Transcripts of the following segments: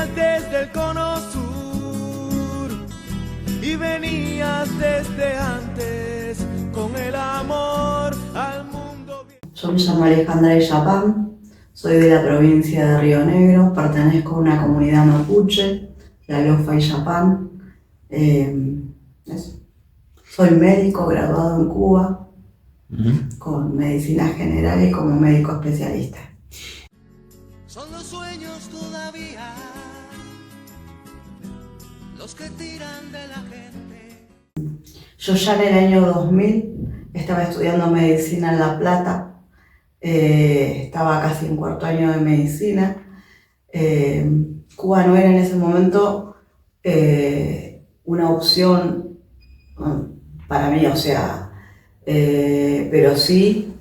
venías desde el cono sur y venías desde antes con el amor al mundo. Yo me llamo Alejandra Illapán, soy de la provincia de Río Negro, pertenezco a una comunidad mapuche, la Lofa Illapán. Soy médico graduado en Cuba, con medicina general y como médico especialista. Son los sueños todavía los que tiran de la gente. Yo ya en el año 2000 estaba estudiando medicina en La Plata, estaba casi en cuarto año de medicina. Cuba no era en ese momento una opción para mí, pero sí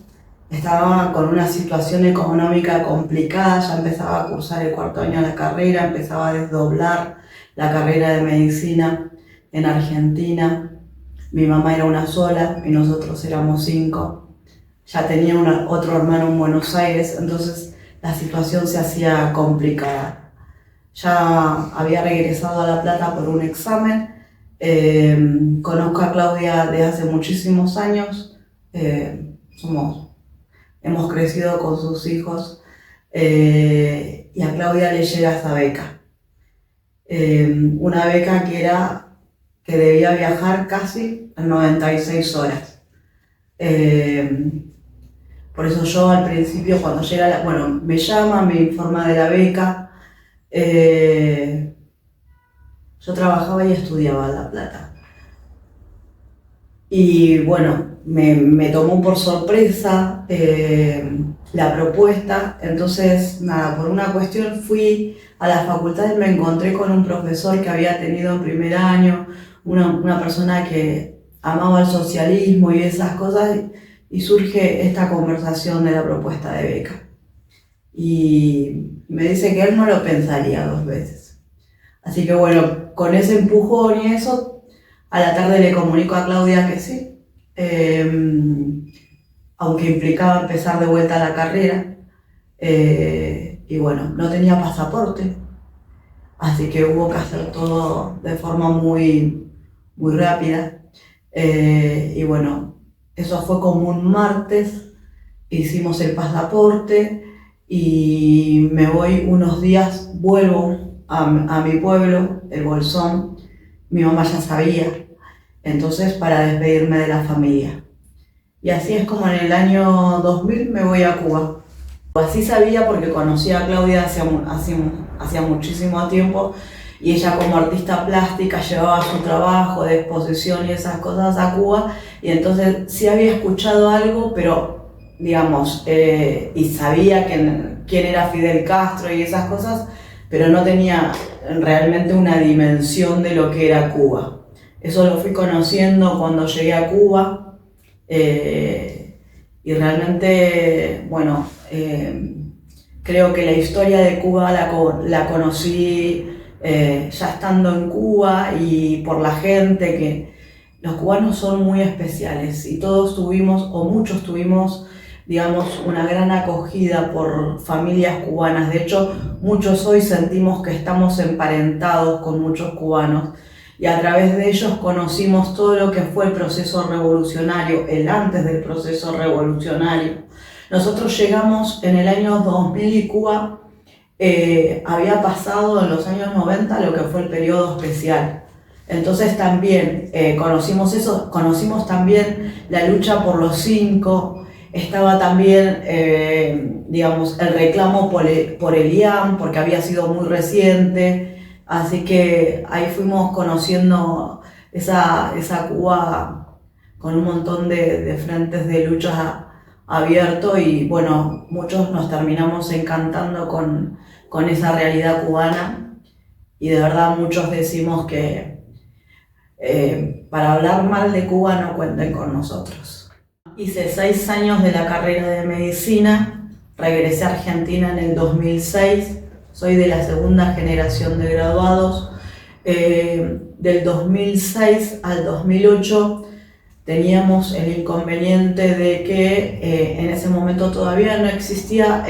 estaba con una situación económica complicada, ya empezaba a cursar el cuarto año de la carrera, empezaba a desdoblar la carrera de medicina en Argentina. Mi mamá era una sola y nosotros éramos 5. Ya tenía otro hermano en Buenos Aires, entonces la situación se hacía complicada. Ya había regresado a La Plata por un examen. Conozco a Claudia desde hace muchísimos años. Hemos crecido con sus hijos y a Claudia le llega esa beca. Una beca que debía viajar casi en 96 horas. Por eso yo al principio cuando llega, me llama, me informa de la beca. Yo trabajaba y estudiaba en La Plata. Y bueno, me tomó por sorpresa la propuesta, entonces nada, por una cuestión fui a la facultad y me encontré con un profesor que había tenido en primer año, una persona que amaba el socialismo y esas cosas, y surge esta conversación de la propuesta de beca. Y me dice que él no lo pensaría 2 veces. Así que bueno, con ese empujón y eso, a la tarde le comunico a Claudia que sí, aunque implicaba empezar de vuelta la carrera, y bueno, no tenía pasaporte, así que hubo que hacer todo de forma muy rápida, y bueno, eso fue como un martes, hicimos el pasaporte y me voy unos días, vuelvo a mi pueblo, el Bolsón. Mi mamá ya sabía, entonces para despedirme de la familia. Y así es como en el año 2000 me voy a Cuba. Así sabía porque conocía a Claudia hacía muchísimo tiempo y ella como artista plástica llevaba su trabajo de exposición y esas cosas a Cuba, y entonces sí había escuchado algo, pero digamos, y sabía quién era Fidel Castro y esas cosas, pero no tenía realmente una dimensión de lo que era Cuba. Eso lo fui conociendo cuando llegué a Cuba, y realmente, bueno, creo que la historia de Cuba la conocí ya estando en Cuba y por la gente, que los cubanos son muy especiales y todos tuvimos, o muchos tuvimos, digamos, una gran acogida por familias cubanas. De hecho, muchos hoy sentimos que estamos emparentados con muchos cubanos y a través de ellos conocimos todo lo que fue el proceso revolucionario, el antes del proceso revolucionario. Nosotros llegamos en el año 2000 y Cuba había pasado en los años 90 lo que fue el periodo especial. Entonces también conocimos eso, conocimos también la lucha por los 5, estaba también, digamos, el reclamo por el IAM, porque había sido muy reciente, así que ahí fuimos conociendo esa Cuba con un montón de frentes de lucha abierto, y bueno, muchos nos terminamos encantando con esa realidad cubana, y de verdad muchos decimos que para hablar mal de Cuba no cuenten con nosotros. Hice 6 años de la carrera de medicina, regresé a Argentina en el 2006, soy de la segunda generación de graduados. Del 2006 al 2008 teníamos el inconveniente de que en ese momento todavía no existía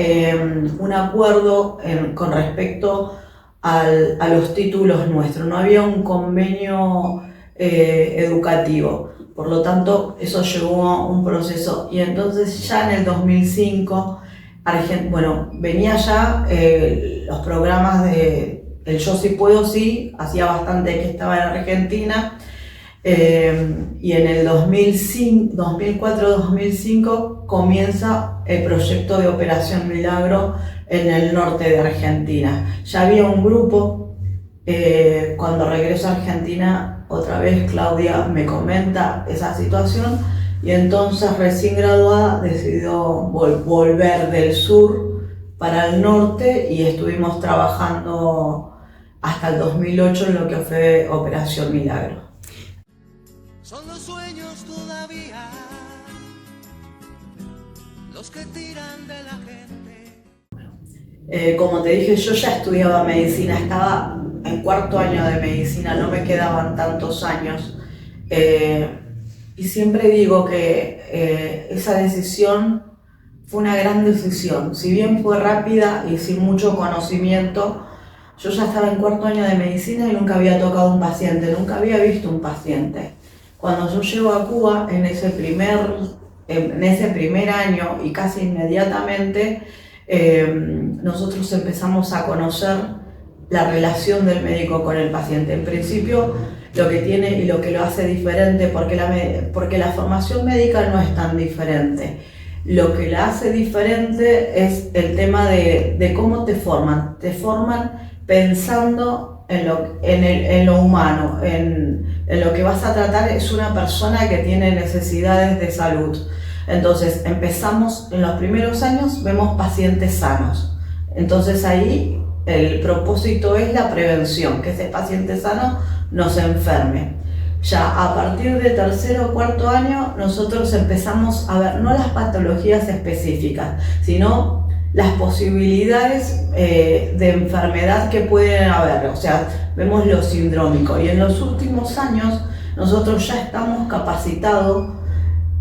un acuerdo con respecto a los títulos nuestros, no había un convenio educativo. Por lo tanto, eso llevó a un proceso. Y entonces ya en el 2005, venía ya los programas de el Yo Sí Puedo Sí, hacía bastante que estaba en Argentina. Y en el 2004-2005 comienza el proyecto de Operación Milagro en el norte de Argentina. Ya había un grupo, cuando regreso a Argentina, otra vez Claudia me comenta esa situación y entonces recién graduada decidió volver del sur para el norte y estuvimos trabajando hasta el 2008 en lo que fue Operación Milagro. Son los sueños todavía los que tiran de la gente. Como te dije, yo ya estudiaba medicina, estaba en cuarto año de medicina, no me quedaban tantos años. Y siempre digo que esa decisión fue una gran decisión. Si bien fue rápida y sin mucho conocimiento, yo ya estaba en cuarto año de medicina y nunca había tocado un paciente, nunca había visto un paciente. Cuando yo llego a Cuba, en ese primer año y casi inmediatamente, nosotros empezamos a conocer la relación del médico con el paciente. En principio, lo que tiene y lo que lo hace diferente, porque la formación médica no es tan diferente. Lo que la hace diferente es el tema de cómo te forman. Te forman pensando en lo humano, en lo que vas a tratar. Es una persona que tiene necesidades de salud. Entonces empezamos en los primeros años, vemos pacientes sanos. Entonces ahí el propósito es la prevención, que ese paciente sano no se enferme. Ya a partir de tercero o cuarto año nosotros empezamos a ver no las patologías específicas, sino las posibilidades de enfermedad que pueden haber. O sea, vemos lo sindrómico y en los últimos años nosotros ya estamos capacitados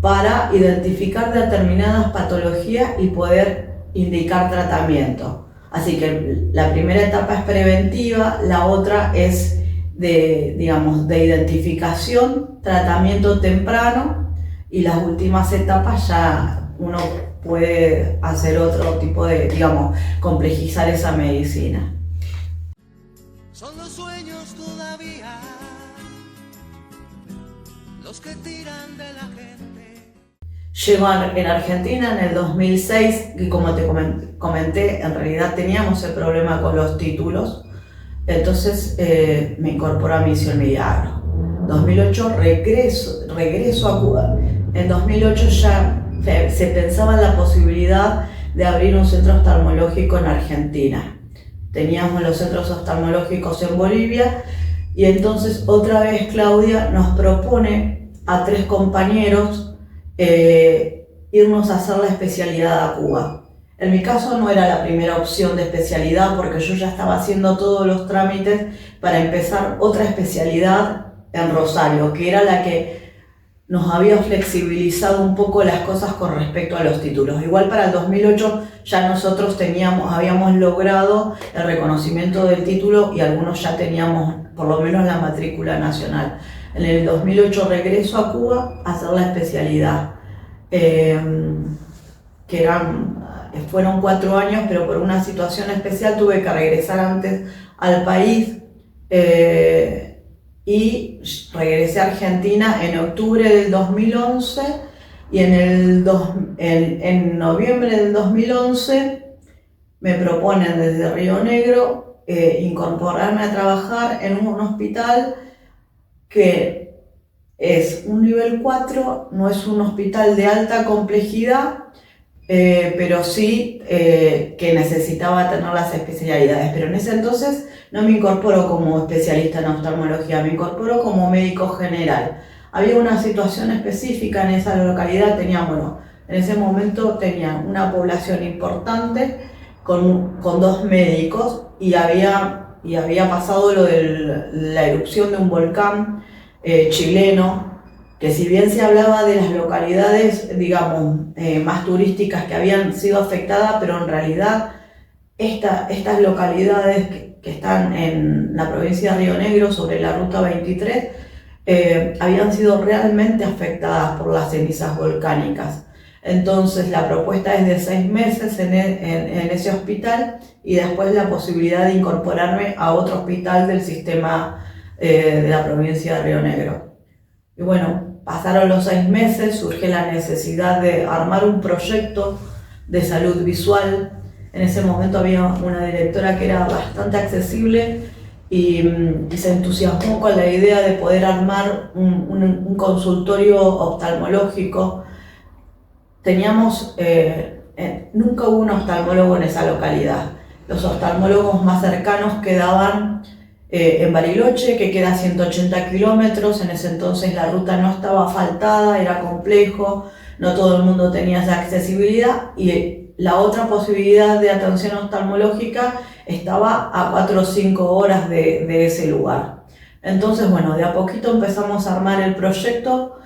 para identificar determinadas patologías y poder indicar tratamiento. Así que la primera etapa es preventiva, la otra es de identificación, tratamiento temprano, y las últimas etapas ya uno puede hacer otro tipo de, complejizar esa medicina. Son los sueños todavía los que tiran de la gente. Llego en Argentina en el 2006 y como te comenté, en realidad teníamos el problema con los títulos. Entonces me incorporo a Misión Milagro. En 2008 regreso a Cuba. En 2008 ya se pensaba en la posibilidad de abrir un centro oftalmológico en Argentina. Teníamos los centros oftalmológicos en Bolivia y entonces otra vez Claudia nos propone a 3 compañeros irnos a hacer la especialidad a Cuba. En mi caso no era la primera opción de especialidad porque yo ya estaba haciendo todos los trámites para empezar otra especialidad en Rosario, que era la que nos había flexibilizado un poco las cosas con respecto a los títulos. Igual para el 2008 ya nosotros habíamos logrado el reconocimiento del título y algunos ya teníamos por lo menos la matrícula nacional. En el 2008 regreso a Cuba a hacer la especialidad, fueron 4 años, pero por una situación especial tuve que regresar antes al país y regresé a Argentina en octubre del 2011 y en noviembre del 2011 me proponen desde Río Negro incorporarme a trabajar en un hospital que es un nivel 4, no es un hospital de alta complejidad, pero sí que necesitaba tener las especialidades. Pero en ese entonces no me incorporo como especialista en oftalmología, me incorporo como médico general. Había una situación específica en esa localidad, en ese momento tenía una población importante con 2 médicos y había pasado lo de la erupción de un volcán chileno, que si bien se hablaba de las localidades, más turísticas que habían sido afectadas, pero en realidad estas localidades que están en la provincia de Río Negro sobre la ruta 23 habían sido realmente afectadas por las cenizas volcánicas. Entonces la propuesta es de 6 meses en ese hospital y después la posibilidad de incorporarme a otro hospital del sistema de la provincia de Río Negro. Y bueno, pasaron los 6 meses, surge la necesidad de armar un proyecto de salud visual. En ese momento había una directora que era bastante accesible y se entusiasmó con la idea de poder armar un consultorio oftalmológico. Teníamos, nunca hubo un oftalmólogo en esa localidad. Los oftalmólogos más cercanos quedaban en Bariloche, que queda a 180 kilómetros. En ese entonces la ruta no estaba asfaltada, era complejo, no todo el mundo tenía esa accesibilidad, y la otra posibilidad de atención oftalmológica estaba a 4 o 5 horas de ese lugar. Entonces, bueno, de a poquito empezamos a armar el proyecto.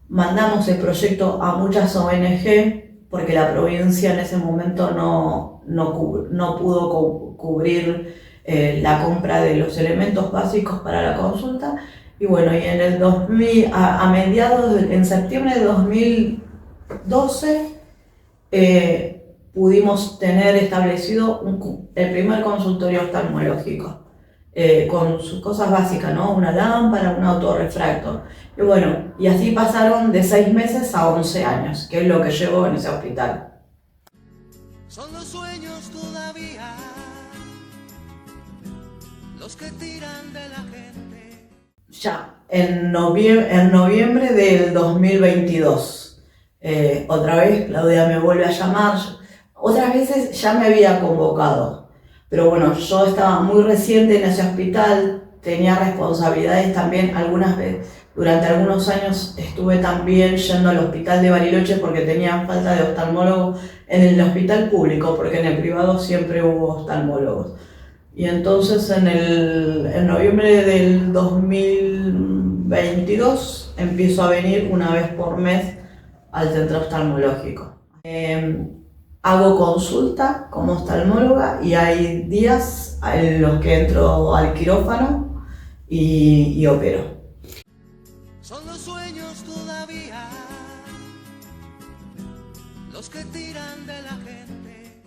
Mandamos el proyecto a muchas ONG porque la provincia en ese momento no pudo cubrir la compra de los elementos básicos para la consulta. Y bueno, y en el 2000, en septiembre de 2012 pudimos tener establecido el primer consultorio oftalmológico. Con sus cosas básicas, ¿no? Una lámpara, un autorrefractor. Y bueno, y así pasaron de 6 meses a 11 años, que es lo que llevo en ese hospital. Son los sueños todavía los que tiran de la gente. Ya, en noviembre del 2022, otra vez Claudia me vuelve a llamar. Otras veces ya me había convocado. Pero bueno, yo estaba muy reciente en ese hospital, tenía responsabilidades también algunas veces. Durante algunos años estuve también yendo al hospital de Bariloche porque tenían falta de oftalmólogos en el hospital público, porque en el privado siempre hubo oftalmólogos. Y entonces en noviembre del 2022 empiezo a venir una vez por mes al centro oftalmológico. Hago consulta como oftalmóloga y hay días en los que entro al quirófano y opero. Son los sueños todavía los que tiran de la gente.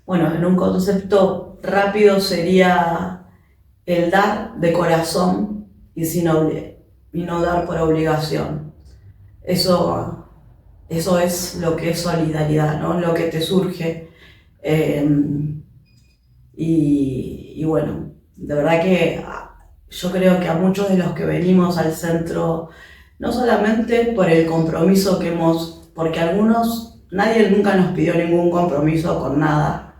Bueno, en un concepto rápido sería el dar de corazón y no dar por obligación. Eso es lo que es solidaridad, ¿no? Lo que te surge. Y bueno, de verdad que yo creo que a muchos de los que venimos al centro, no solamente por el compromiso porque nadie nunca nos pidió ningún compromiso con nada,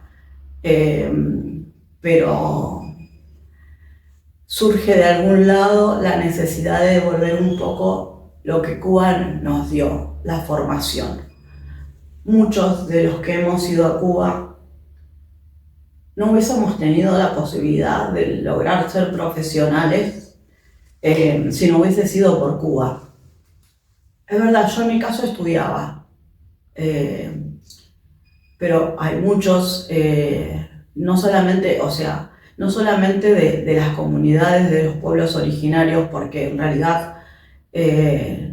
pero surge de algún lado la necesidad de devolver un poco lo que Cuba nos dio, la formación. Muchos de los que hemos ido a Cuba no hubiésemos tenido la posibilidad de lograr ser profesionales si no hubiese sido por Cuba. Es verdad, yo en mi caso estudiaba, pero hay muchos, no solamente de las comunidades de los pueblos originarios, porque en realidad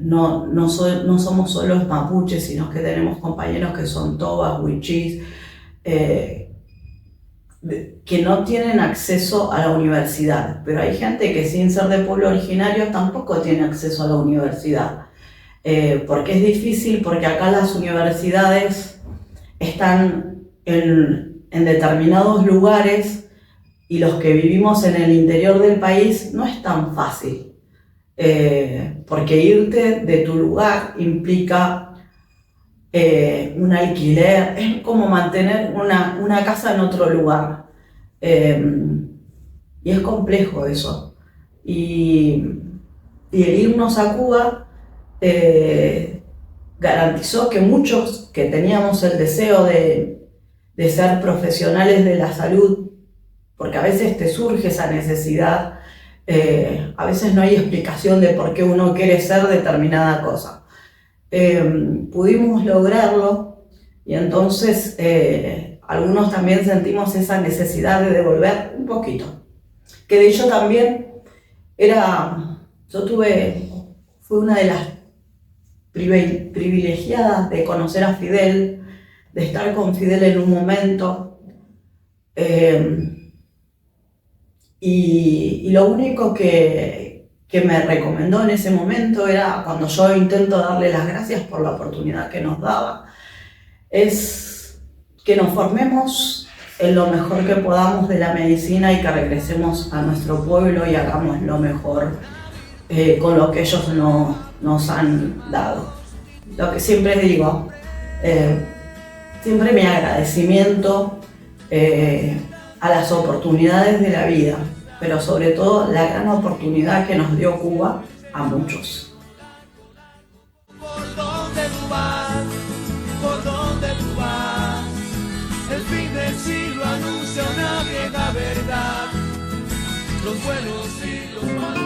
no somos solo los mapuches, sino que tenemos compañeros que son tobas, huichís, que no tienen acceso a la universidad, pero hay gente que sin ser de pueblo originario tampoco tiene acceso a la universidad, porque es difícil, porque acá las universidades están en determinados lugares y los que vivimos en el interior del país no es tan fácil. Porque irte de tu lugar implica un alquiler, es como mantener una casa en otro lugar, y es complejo eso. Y el irnos a Cuba garantizó que muchos que teníamos el deseo de ser profesionales de la salud, porque a veces te surge esa necesidad. A veces no hay explicación de por qué uno quiere ser determinada cosa. Pudimos lograrlo y entonces algunos también sentimos esa necesidad de devolver un poquito. Que de hecho también fui una de las privilegiadas de conocer a Fidel, de estar con Fidel en un momento. Y lo único que me recomendó en ese momento era, cuando yo intento darle las gracias por la oportunidad que nos daba, es que nos formemos en lo mejor que podamos de la medicina y que regresemos a nuestro pueblo y hagamos lo mejor con lo que ellos nos han dado. Lo que siempre digo, siempre mi agradecimiento a las oportunidades de la vida, pero sobre todo la gran oportunidad que nos dio Cuba a muchos. ¿Por dónde tú vas? ¿Por dónde tú vas? El fin del siglo anuncia una vieja verdad. Los buenos y los malos.